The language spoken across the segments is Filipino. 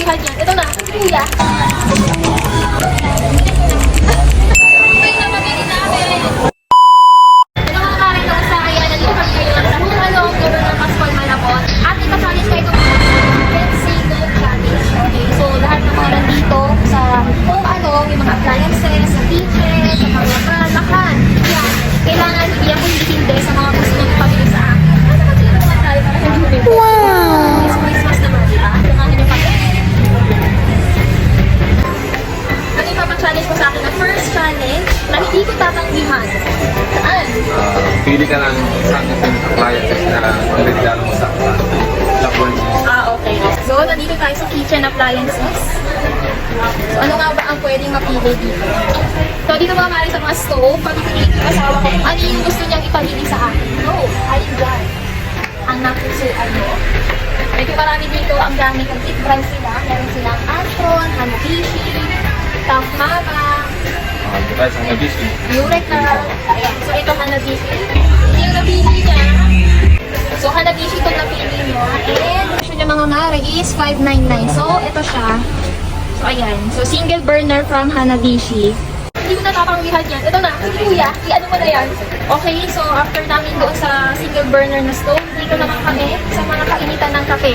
napakambihan yan. Ito na, si Kuya. Ito yung napamili namin. Ito mga karin lang sa kaya nandito kami ngayon sa Humalong, Governor Pascual Malabon. At ikasalis kayo itong Let's Say No Challenge. Okay, so lahat ng mga nandito sa Humalong, yung mga appliances, sa kitchen, sa mga lahat. Yan, kailangan hindi ako hindi sa mga gusto nyo ipamili sa akin. Nasa kasi naman tayo para sa hindi wow! Christmas naman, di ba? Kailangan nyo pa. Ano yung papachallenge ko sa akin na first challenge na hindi ko tatanggihan? Saan? Pili ka ng isang appliances na regalo mo sa Labuan. Okay. So, nandito tayo sa kitchen appliances. So, ano nga ba ang pwedeng mapili dito? So, dito mga mali sa mga stove, pagpipili ko asawa ko kung ano yung gusto niyang ipamili sa akin. No, ayun dyan. Ang napusuan mo. Medyo marami dito ang gamit ng tip brand sila. Meron silang Astron, Hanabishi, Tough Mama, Tayo sa Hanabishi. Eureka. Ayan. So, ito Hanabishi. Yung napili niya. So, Hanabishi itong napili niya. And, presyo niya mga mare is $599. So, ito siya. So, ayan. So, single burner from Hanabishi. Hindi ko napapangwihan yan. Ito na, si Kuya. I-ano mo na yan. Okay, so after namin doon sa single burner na stove, dito naman kami sa mga kainitan ng kape.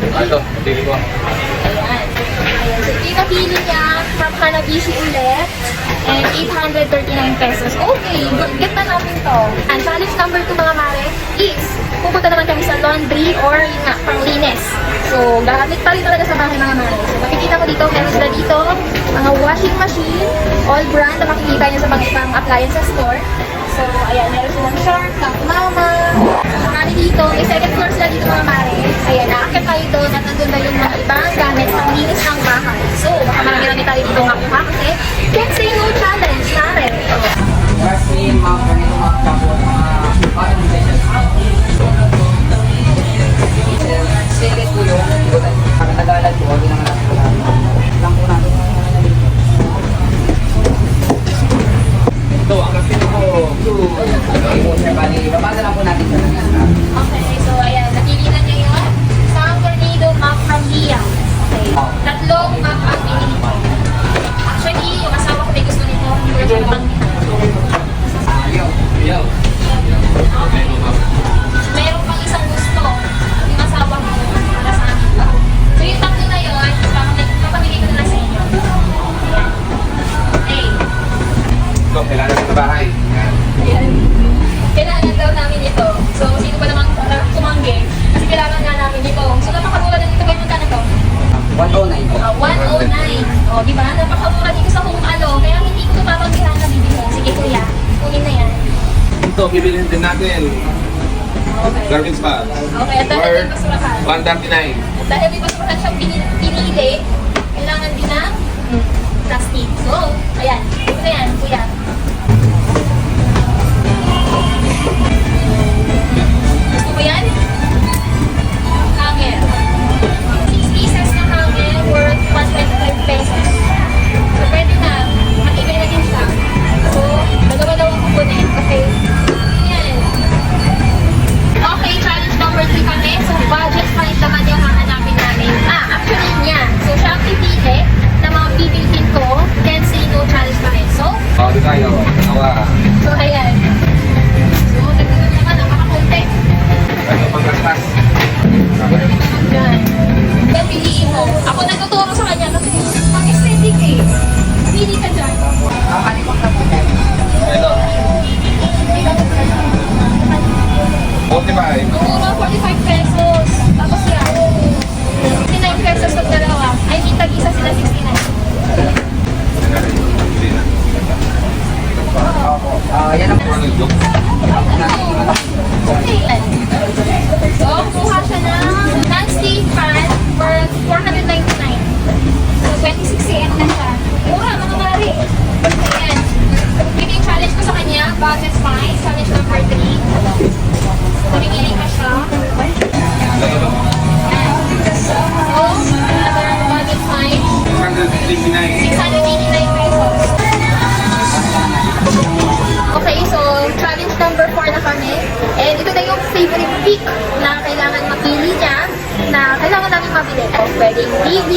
Ito, pili ko. Ayan. Ayan. So, ito yung napili niya from Hanabishi ulit. And 839 pesos. Okay, get na namin to. And challenge number 2 mga mare is pupunta naman kami sa laundry or yung nga, panglinis. So, gagamit pa rin talaga sa bahay mga mare. So, makikita ko dito, meron sila dito mga washing machine, all brand na makikita nyo sa mga ibang appliances store. So, ayan, meron silang Shark, Top Mama. Marami dito, may second floor sila dito mga mare. Ayan, naakit tayo doon at nandun na yung mga ibang gamit sa linis ng bahay. So, baka marami tayo dito makuha kasi can't say no challenge, mare. Kasi mga ganito mga kapwa, mga organizations. Series po yung kakatagalan po, huwag naman lang po natin. Ito, ang kasi ko. Bali, babasa lang po natin sa Okay, so ayan, napili na niya yun. Isang tornado map from Lia. Okay, tatlong map ang pinili ko. Actually, yung asawa ko may gusto nito. Yo. Meron pang isang gusto. Yung asawa ko para sa amin. So yung tatlo na yun, papamili ko na sa inyo. Okay. Ito, kailangan sa bahay. Ayan. Kailangan daw namin ito. So, sino pa namang tumanggi? Kasi kailangan nga namin ito. So, napakamura din ito. Kayo magkano to? 109 po. 109. O, di ba? Napakamura dito sa Home Alo. Kaya hindi ko ito papanggihan na bibili mo. Sige, kuya. Kunin na yan. Ito, bibilihin din natin. Okay. Garbage bags. Okay, at dahil may basurahan. 139. At dahil may basurahan siyang pinili, kailangan din ng plastic. So, ayan. Ito na yan, kuya. Gusto mo yan? Hanger. 6 pieces na hanger worth 125 pesos. So, pwede na. Matibay na din siya. So, dalawa daw ang kukunin. Okay. Yan. Okay, challenge number 3 kami. So, budget price naman yung hahanapin namin. Actually, yan. So, siya ang pipili na mga bibilhin ko. Can't say no challenge pa rin. So, Di tayo. Dalawa. so, ayan. So, nagdunod naman ang makakunti. Ito, panggastas. Yan. Yan, piliin mo. Ako nagtuturo sa kanya kasi pang-aesthetic eh. Pili ka dyan. Kakalipang na po tayo. Ito. 45. Ang mura, 45 pesos. Tapos yan. 69 pesos sa dalawa. I mean, tag-isa sila 69. Yan ang po. Okay. So, kuha siya ng non-stick pan worth 499. So, 26 cm na siya. Mura, mga mari. Ayan. Yun yung challenge ko sa kanya. Budget spice. Challenge number 3. So, namimili ka siya. Ayan. So, another budget spice. 169. 689 pesos. Okay, so challenge number 4 na kami. And ito na yung favorite pick na kailangan mapili niya na kailangan namin mabili. Pwedeng TV,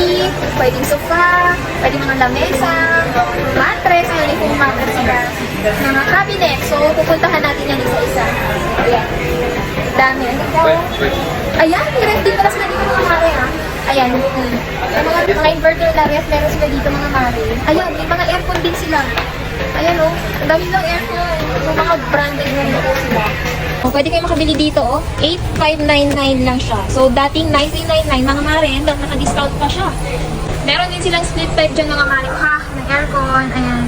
pwedeng sofa, pwedeng mga lamesa, mattress, ayun, yung kung mattress sila. Mga cabinet. So, pupuntahan natin yan isa-isa. Ayan. Dami. Ayan, may ref din pala sila dito mga mare ha. Ayan. Yung mga inverter na ref, meron sila dito mga mare. Ayan, may mga aircon din sila. Ayan o, ang dami ng aircon. Yung mga branded na dito sila. O, pwede kayo makabili dito o. 8,599 lang siya. So, dating 9,399 mga mare, hanggang naka-discount pa siya. Meron din silang split type dyan mga mare ha, ng aircon. Ayan.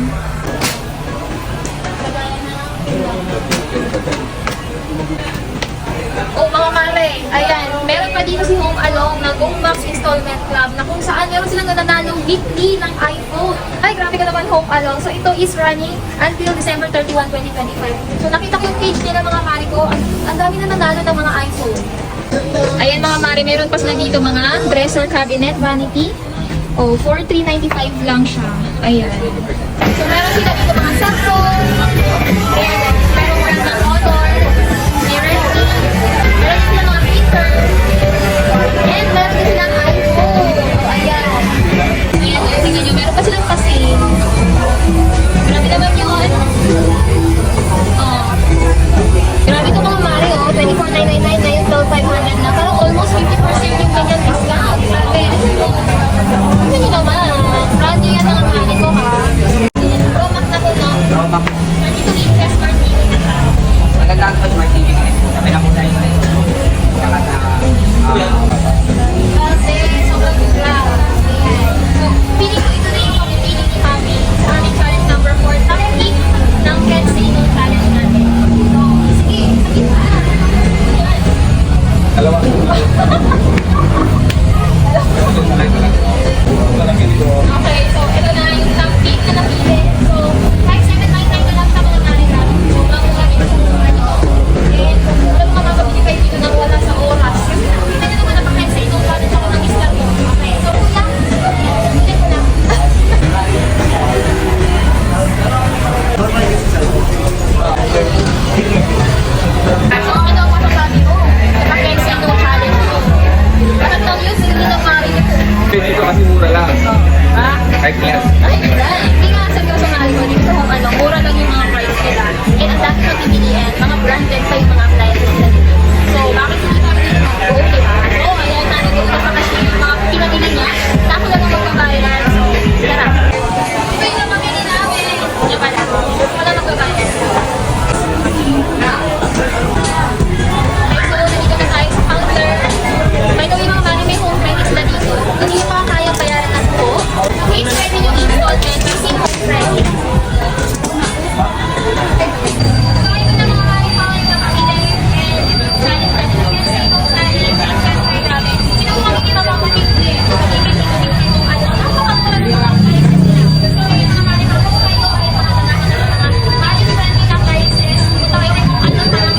Oh, mga mare, ayan, meron pa dito si Home Along na Go Max Installment Club na kung saan meron silang nananalo weekly ng iPhone. Ay, grabe ka naman Home Along. So, ito is running until December 31, 2025. So, nakita ko yung page nila mga mare ko. Ang dami na nanalo ng mga iPhone. Ayan mga mare, meron pa sila dito mga dresser cabinet, vanity. Oh, 4,395 lang siya. Ayan. So, meron sila dito mga cellphone. Ayan, meron brand ng motor. Meron din sila mga printer. And meron din silang iPhone. So, ayan. Ayan, tingnan nyo. Meron pa silang kasi. Grabe naman yun. Oh. Grabe ito mga mare, oh. 24,999 na yun, 12,500 na. Parang almost 50% yung kanyang discount. Grabe. Tingnan nyo naman. Brand new yan mga mare ko, ha. Pro Max na po, no? Romax. 32 inches per TV. Maganda ang smart TV ngayon. Sabi na po tayo ngayon. Saka sa... Kasi sobrang gula. Ayan. So, pili ko ito na yung pamipili ni Happy sa aming challenge number 4. Top tip ng Ken sa inong challenge natin. So, sige, sige pa. Ayan. Dalawa. Okay, so ito na yung top tip na napili. So, 5,799 na lang sa mga kanila. So, bago kami sa mga ito. And, walang mga mapabili kayo dito nang wala sa oras. Kasi nakikita nyo naman napakain sa inong challenge ako ng isla ko. Okay, so kuya, hindi ko na. So, ano ang masasabi mo? Napakain sa inong challenge ko. Bakit lang yun? Hindi lang marinig ko. Dito kasi mura lang. Ha? High class. Ay, hindi nga seryoso nga ko dito sa Home Along. Mura lang yung mga price nila. And ang dami ng pipilian. Mga branded pa yung mga appliances nila dito. So, bakit hindi kami dito mag-go, di ba? So, ayan, nandito na pa kasi yung mga pinabili niya. Na ako lang ang magbabayad. So, tara. Ito yung napamili namin. Yung pala. Wala magbabayad. Okay, so, nandito na tayo sa counter. By the way, mga mali, may home credits na dito. Kung hindi pa kaya bayaran na po, it's pwede yung installment using home credit. So, ito na mga mali, kaya na pamili. And challenge natin na kasi ito challenge. And syempre, grabe. Sino kung makikita mo ako dito eh. Pag-ibig dito kung ano. Napakakulat yung mga prices nila. So, yun mga mali, kung kayo ay makatanahan ng mga value-friendly na prices, punta kayo kung ano talagang